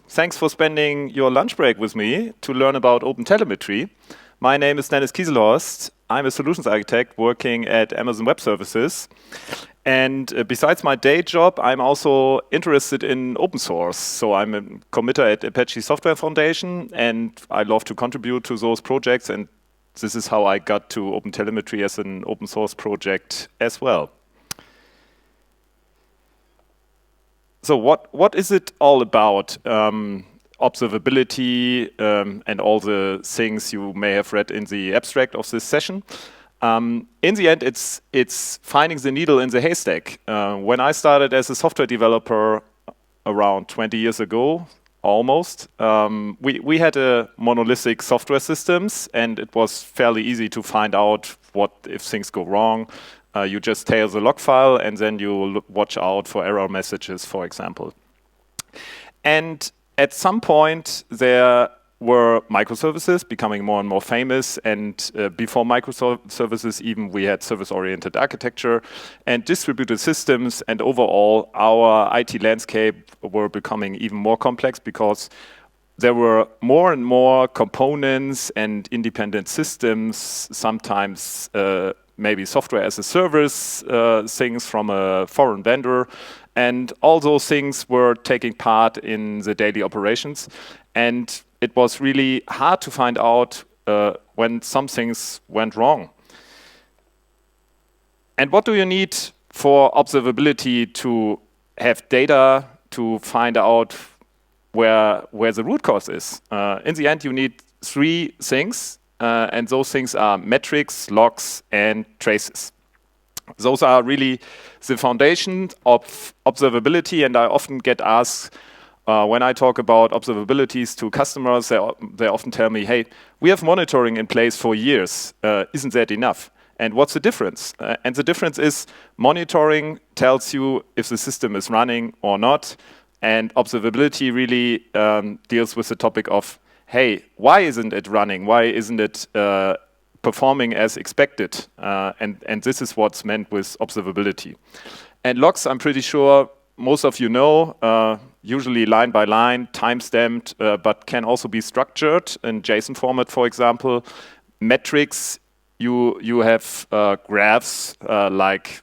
Thanks for spending your lunch break with me to learn about OpenTelemetry. My name is Kieselhorst. I'm a solutions architect working at Amazon Web Services. And besides my day job, I'm also interested in open source. So I'm a committer at Apache Software Foundation, and I love to contribute to those projects. And this is how I got to OpenTelemetry as an open source project as well. So what is it all about? Observability and all the things you may have read in the abstract of this session. In the end, it's finding the needle in the haystack. When I started as a software developer around 20 years ago, almost, we had a monolithic software systems, and it was fairly easy to find out what if things go wrong. You just tail the log file, and then you watch out for error messages, for example. And at some point, there were microservices becoming more and more famous. And before microservices, even we had service-oriented architecture and distributed systems. And overall, our IT landscape were becoming even more complex because there were more and more components and independent systems, sometimes maybe software as a service, things from a foreign vendor, and all those things were taking part in the daily operations. And it was really hard to find out when some things went wrong. And what do you need for observability to have data to find out where the root cause is? In the end, you need three things. And those things are metrics, logs, and traces. Those are really the foundation of observability, and I often get asked when I talk about observabilities to customers, they often tell me, hey, we have monitoring in place for years. Isn't that enough? And what's the difference? And the difference is monitoring tells you if the system is running or not, and observability really deals with the topic of hey, why isn't it running? Why isn't it performing as expected? And this is what's meant with observability. And logs, I'm pretty sure most of you know, usually line by line, time-stamped, but can also be structured in JSON format, for example. Metrics, you have graphs like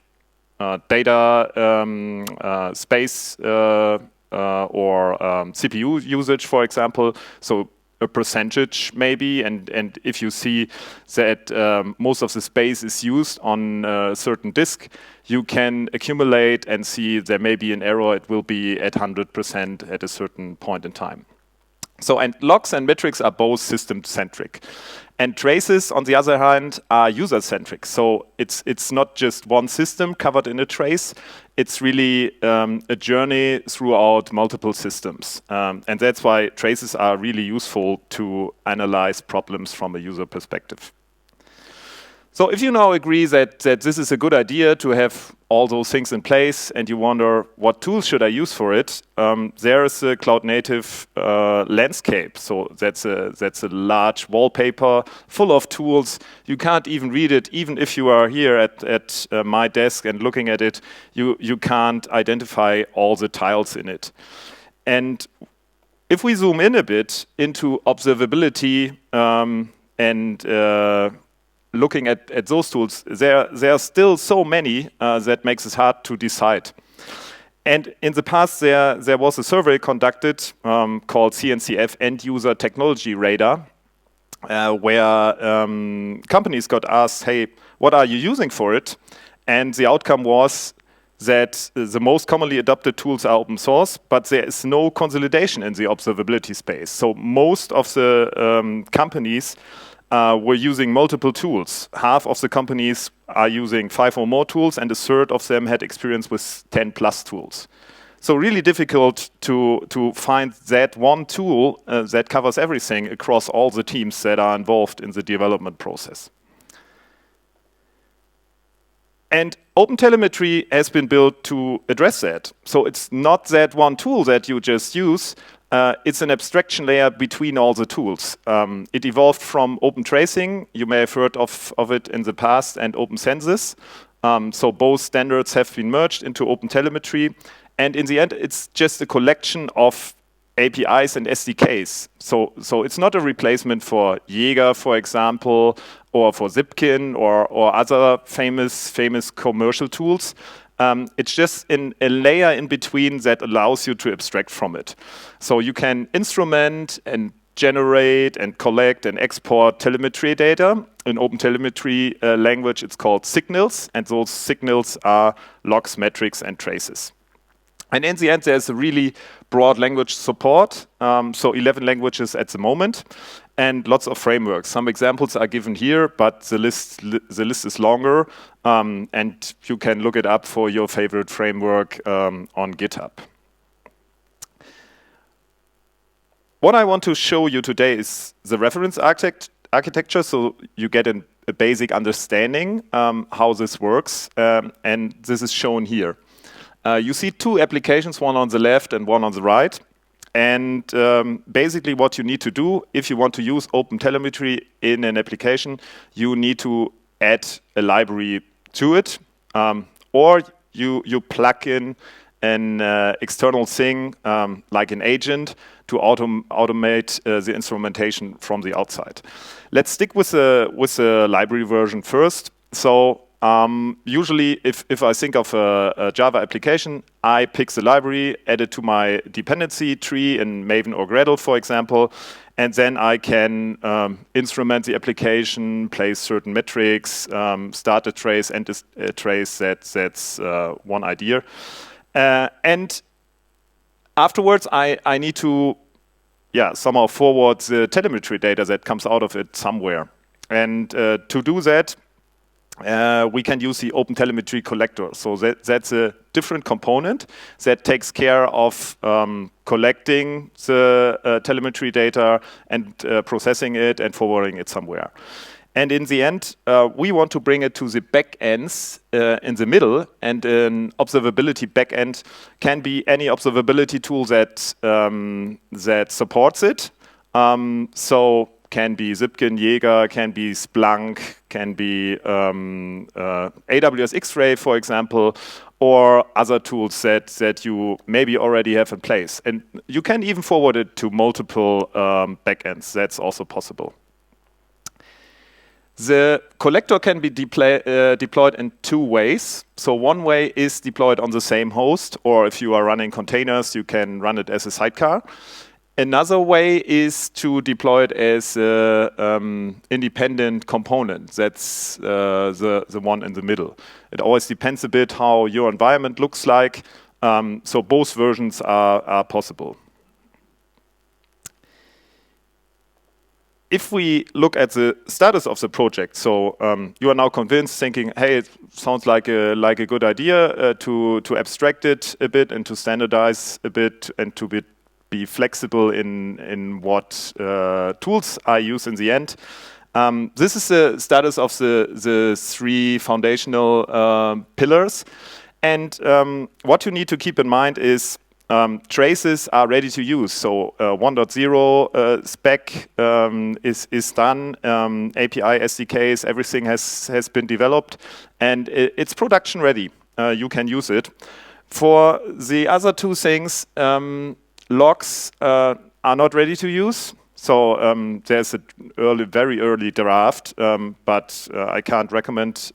data, space, or CPU usage, for example. So a percentage maybe, and if you see that most of the space is used on a certain disk, you can accumulate and see there may be an error. It will be at 100% at a certain point in time. So, and logs and metrics are both system-centric. And traces, on the other hand, are user-centric. So it's not just one system covered in a trace. It's really a journey throughout multiple systems. And that's why traces are really useful to analyze problems from a user perspective. So if you now agree that this is a good idea to have all those things in place and you wonder what tools should I use for it, there is a cloud-native landscape. So that's a large wallpaper full of tools. You can't even read it, even if you are here at my desk and looking at it, you can't identify all the tiles in it. And if we zoom in a bit into observability and looking at those tools, there are still so many that makes it hard to decide. And in the past, there was a survey conducted called CNCF End User Technology Radar, where companies got asked, hey, what are you using for it? And the outcome was that the most commonly adopted tools are open source, but there is no consolidation in the observability space. So most of the companies were using multiple tools. Half of the companies are using 5 or more tools, and a third of them had experience with 10 plus tools. So really difficult to find that one tool that covers everything across all the teams that are involved in the development process. And OpenTelemetry has been built to address that. So it's not that one tool that you just use. It's an abstraction layer between all the tools. It evolved from open tracing, you may have heard of it in the past, and open census. So both standards have been merged into OpenTelemetry. And in the end, it's just a collection of APIs and SDKs. So it's not a replacement for Jaeger, for example, or for Zipkin or other famous commercial tools. It's just a layer in between that allows you to abstract from it. So you can instrument and generate and collect and export telemetry data. In OpenTelemetry language, it's called signals, and those signals are logs, metrics, and traces. And in the end, there's a really broad language support, so 11 languages at the moment, and lots of frameworks. Some examples are given here, but the list is longer, and you can look it up for your favorite framework on GitHub. What I want to show you today is the reference architecture, so you get a basic understanding how this works, and this is shown here. You see two applications, one on the left and one on the right. And basically what you need to do, if you want to use OpenTelemetry in an application, you need to add a library to it, or you plug in an external thing, like an agent, to automate the instrumentation from the outside. Let's stick with the library version first. So usually, if I think of a Java application, I pick the library, add it to my dependency tree in Maven or Gradle, for example, and then I can instrument the application, place certain metrics, start a trace, end a trace. That's one idea. And afterwards, I need to somehow forward the telemetry data that comes out of it somewhere. And to do that, we can use the OpenTelemetry collector. So that's a different component that takes care of collecting the telemetry data and processing it and forwarding it somewhere. And in the end, we want to bring it to the backends in the middle, and an observability backend can be any observability tool that supports it. So can be Zipkin, Jaeger, can be Splunk, can be AWS X-Ray, for example, or other tools that you maybe already have in place. And you can even forward it to multiple backends. That's also possible. The collector can be deployed in two ways. So one way is deployed on the same host, or if you are running containers, you can run it as a sidecar. Another way is to deploy it as an independent component. That's the one in the middle. It always depends a bit how your environment looks like. So both versions are possible. If we look at the status of the project, so you are now convinced, thinking, hey, it sounds like a good idea to abstract it a bit and to standardize a bit and to be flexible in what tools I use in the end. This is the status of the three foundational pillars. And what you need to keep in mind is traces are ready to use. So 1.0 spec is done. API, SDKs, everything has been developed, and it's production ready. You can use it. For the other two things, logs are not ready to use. So there's a very early draft, but I can't recommend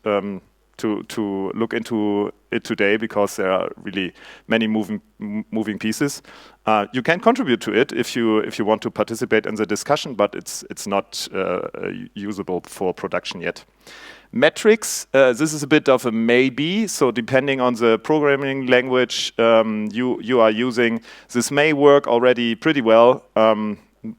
to look into it today because there are really many moving pieces. You can contribute to it if you want to participate in the discussion, but it's not usable for production yet. Metrics, this is a bit of a maybe. So depending on the programming language you are using, this may work already pretty well.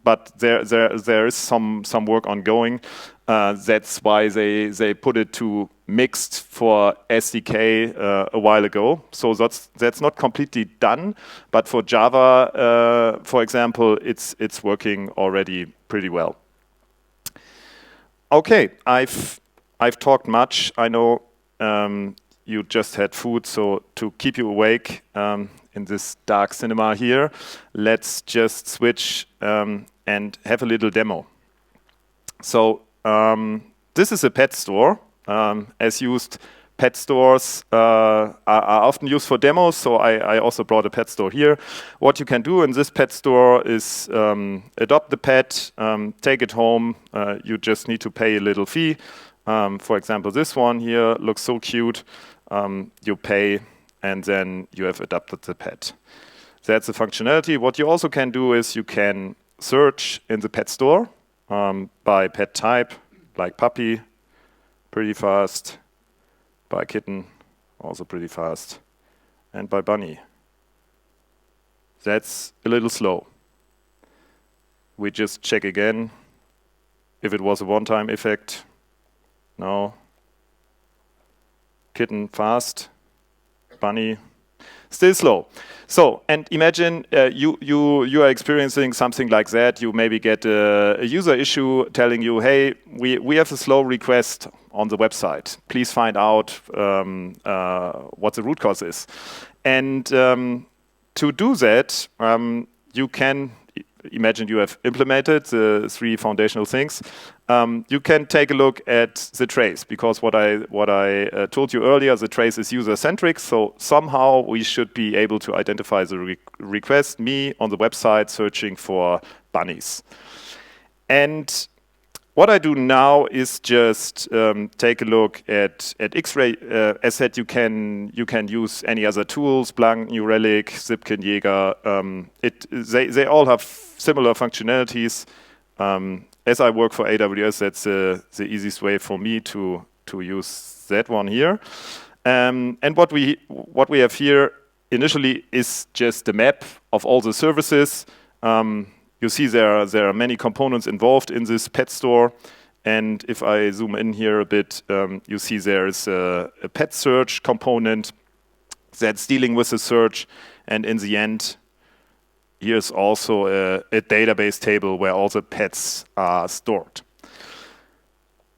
But there is some work ongoing. That's why they put it to mixed for SDK a while ago. So that's not completely done. But for Java, for example, it's working already pretty well. Okay, I've talked much. I know you just had food, so to keep you awake in this dark cinema here, let's just switch and have a little demo. So this is a pet store, as used pet stores are often used for demos, so I also brought a pet store here. What you can do in this pet store is adopt the pet, take it home. You just need to pay a little fee. For example, this one here looks so cute. You pay, and then you have adopted the pet. That's the functionality. What you also can do is you can search in the pet store by pet type, like puppy, pretty fast, by kitten, also pretty fast, and by bunny. That's a little slow. We just check again if it was a one-time effect. No. Kitten fast, bunny still slow. So, and imagine you are experiencing something like that. You maybe get a user issue telling you, hey, we have a slow request on the website. Please find out what the root cause is. And to do that, you can imagine you have implemented the 3 foundational things. You can take a look at the trace, because what I told you earlier, the trace is user-centric, so somehow we should be able to identify the request, me on the website searching for bunnies. And what I do now is just take a look at X-ray. As said, you can use any other tools, Splunk, New Relic, Zipkin, Jaeger. They all have similar functionalities. As I work for AWS, that's the easiest way for me to use that one here. And what we have here initially is just the map of all the services. You see there are many components involved in this pet store. And if I zoom in here a bit, you see there is a pet search component that's dealing with the search. And in the end, here's also a database table where all the pets are stored.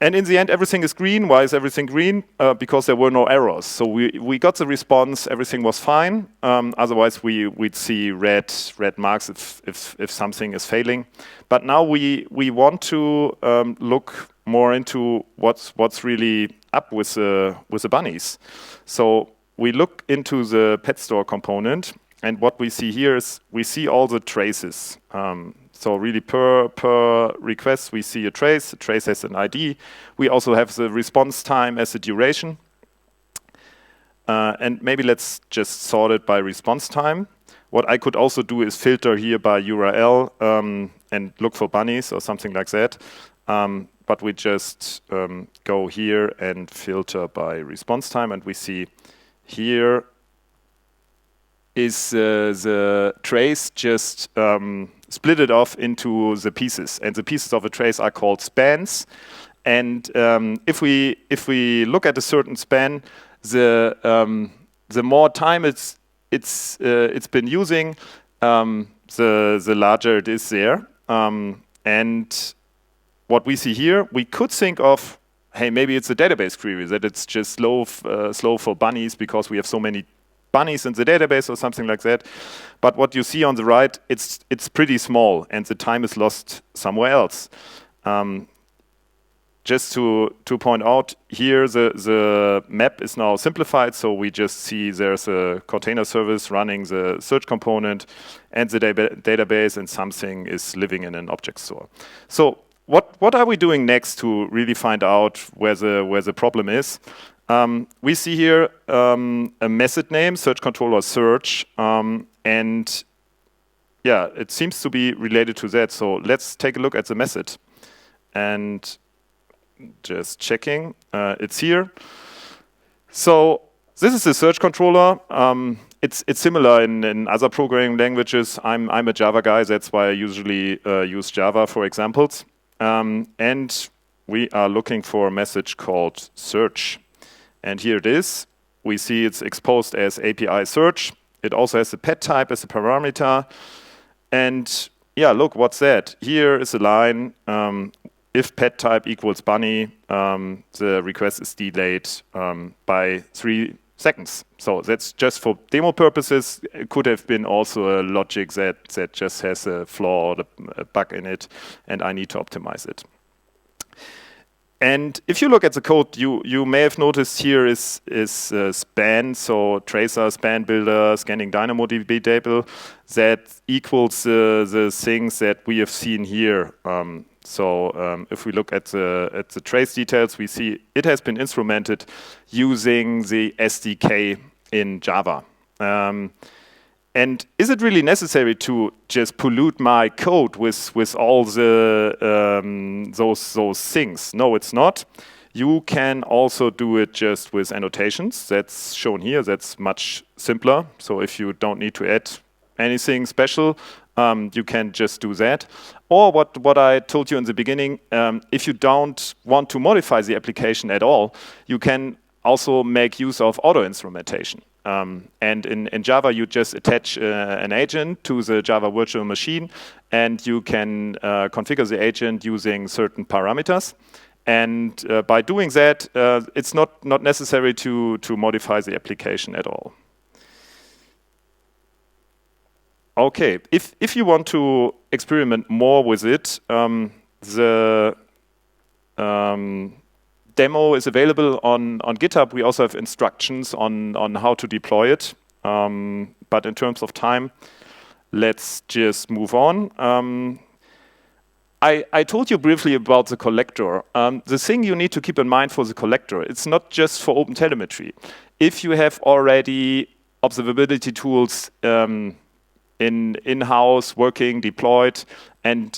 And in the end, everything is green. Why is everything green? Because there were no errors. So we got the response, everything was fine. Otherwise, we'd see red marks if something is failing. But now we want to look more into what's really up with the bunnies. So we look into the pet store component, and what we see here is we see all the traces. So really per request, we see a trace. The trace has an ID. We also have the response time as a duration. And maybe let's just sort it by response time. What I could also do is filter here by URL and look for bunnies or something like that. But we just go here and filter by response time, and we see here is the trace just split it off into the pieces, and the pieces of a trace are called spans. And if we look at a certain span, the more time it's been using, the larger it is there. And what we see here, we could think of, hey, maybe it's a database query, that it's just slow for bunnies because we have so many bunnies in the database or something like that. But what you see on the right, it's pretty small, and the time is lost somewhere else. Just to point out here, the map is now simplified, so we just see there's a container service running the search component and the database, and something is living in an object store. So what are we doing next to really find out where the problem is? We see here a method name, search controller search, and yeah, it seems to be related to that. So let's take a look at the method. And just checking, it's here. So this is the search controller. It's similar in other programming languages. I'm a Java guy, that's why I usually use Java for examples. And we are looking for a message called search. And here it is. We see it's exposed as API search. It also has a pet type as a parameter. And yeah, look, what's that? Here is a line. If pet type equals bunny, the request is delayed by 3 seconds. So that's just for demo purposes. It could have been also a logic that just has a flaw or a bug in it, and I need to optimize it. And if you look at the code, you may have noticed here is span, so tracer, span builder, scanning DynamoDB table, that equals the things that we have seen here. If we look at the trace details, we see it has been instrumented using the SDK in Java. And is it really necessary to just pollute my code with all the those things? No, it's not. You can also do it just with annotations. That's shown here. That's much simpler. So if you don't need to add anything special, you can just do that. Or what I told you in the beginning, if you don't want to modify the application at all, you can also make use of auto-instrumentation. And in Java, you just attach an agent to the Java virtual machine, and you can configure the agent using certain parameters. And by doing that, it's not necessary to modify the application at all. Okay, if you want to experiment more with it, the demo is available on GitHub. We also have instructions on how to deploy it. But in terms of time, let's just move on. I told you briefly about the collector. The thing you need to keep in mind for the collector, it's not just for OpenTelemetry. If you have already observability tools in-house, working, deployed, and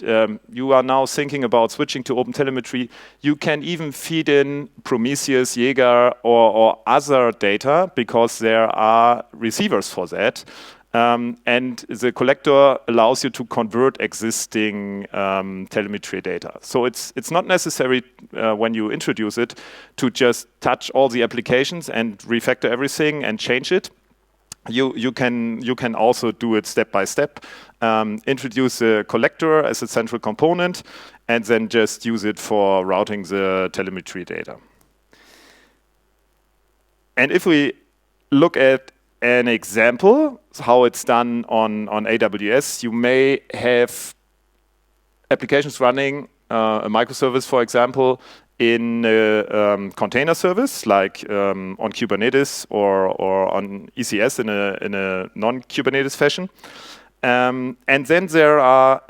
you are now thinking about switching to OpenTelemetry, you can even feed in Prometheus, Jaeger, or other data, because there are receivers for that. And the collector allows you to convert existing telemetry data. So it's not necessary when you introduce it to just touch all the applications and refactor everything and change it. You can also do it step by step. Introduce the collector as a central component, and then just use it for routing the telemetry data. And if we look at an example, how it's done on AWS, you may have applications running, a microservice, for example, in a container service, like on Kubernetes or on ECS in a non-Kubernetes fashion. And then there are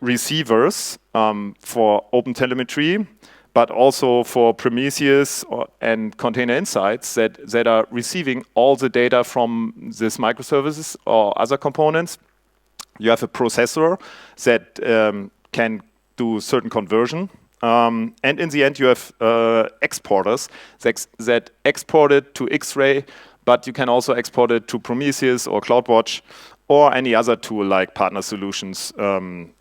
receivers for OpenTelemetry, but also for Prometheus and Container Insights that are receiving all the data from these microservices or other components. You have a processor that can do certain conversion. And in the end, you have exporters that export it to X-Ray, but you can also export it to Prometheus or CloudWatch or any other tool like Partner Solutions.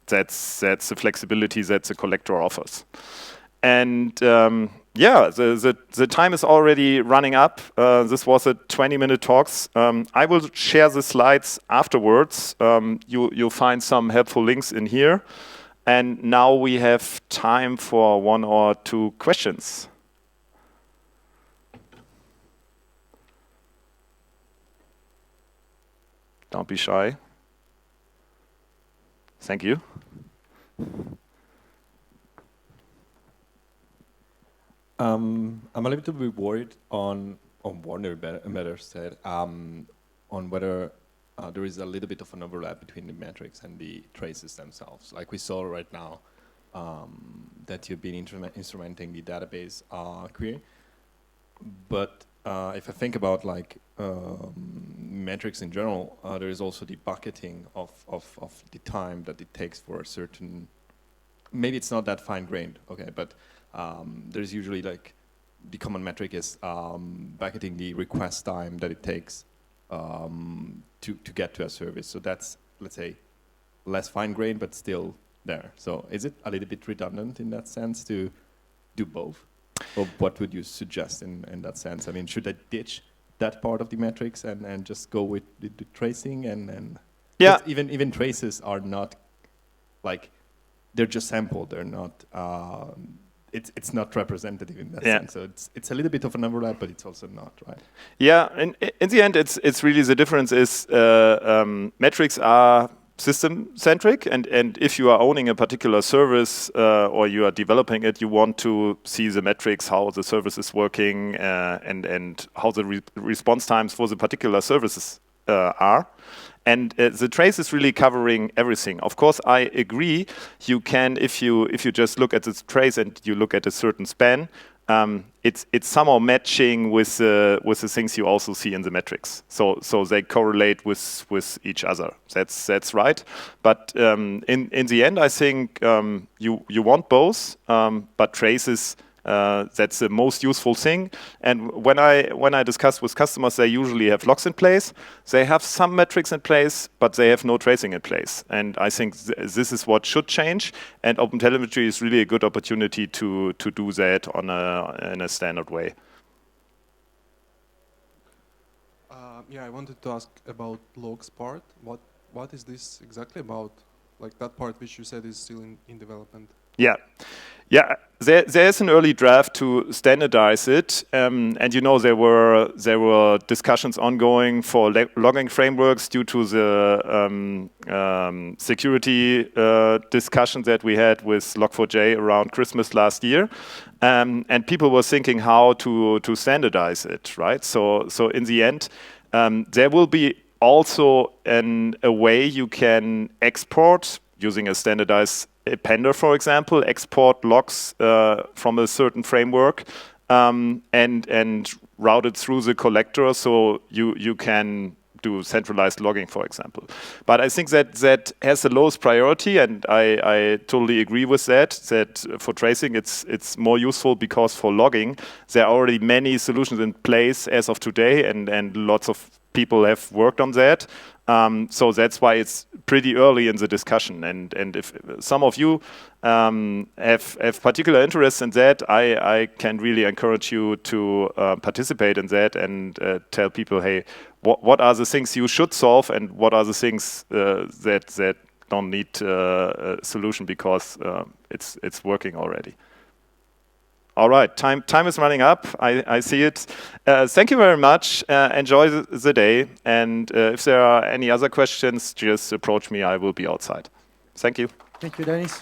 That's the flexibility that the collector offers. And yeah, the time is already running up. This was a 20-minute talk. I will share the slides afterwards. You'll find some helpful links in here. And now we have time for 1 or 2 questions. Don't be shy. Thank you. I'm a little bit worried on better said, on whether there is a little bit of an overlap between the metrics and the traces themselves. Like we saw right now, that you've been instrumenting the database query. But if I think about like metrics in general, there is also the bucketing of the time that it takes for a certain, maybe it's not that fine-grained, okay, but there's usually like the common metric is bucketing the request time that it takes to get to a service. So that's, let's say, less fine-grained, but still there. So is it a little bit redundant in that sense to do both? Or what would you suggest in that sense? I mean, should I ditch that part of the metrics and just go with the tracing? And yeah, even traces are not like, they're just sampled. They're not. It's not representative in that sense. So it's a little bit of an overlap, but it's also not, right? Yeah, and in the end, it's really the difference is metrics are system-centric, and if you are owning a particular service or you are developing it, you want to see the metrics, how the service is working, and how the response times for the particular services are. And the trace is really covering everything. Of course, I agree. You can, if you just look at the trace and you look at a certain span, it's somehow matching with the things you also see in the metrics. So they correlate with each other. That's right. But in the end, I think you want both, but traces. That's the most useful thing. And when I discuss with customers, they usually have logs in place. They have some metrics in place, but they have no tracing in place. And I think this is what should change. And OpenTelemetry is really a good opportunity to do that in a standard way. Yeah, I wanted to ask about logs part. What is this exactly about? Like that part which you said is still in development. Yeah. There's an early draft to standardize it, and you know there were discussions ongoing for logging frameworks due to the security discussion that we had with Log4j around Christmas last year, and people were thinking how to standardize it, right? So in the end, there will be also a way you can export using a standardized appender, for example, export logs from a certain framework and route it through the collector, so you can do centralized logging, for example. But I think that has the lowest priority, and I totally agree with that for tracing it's more useful, because for logging there are already many solutions in place as of today, and lots of people have worked on that. So that's why it's pretty early in the discussion. And if some of you have particular interest in that, I can really encourage you to participate in that and tell people, hey, what are the things you should solve, and what are the things that don't need a solution because it's working already. All right, time is running up. I see it. Thank you very much. Enjoy the day. And if there are any other questions, just approach me. I will be outside. Thank you. Thank you, Dennis.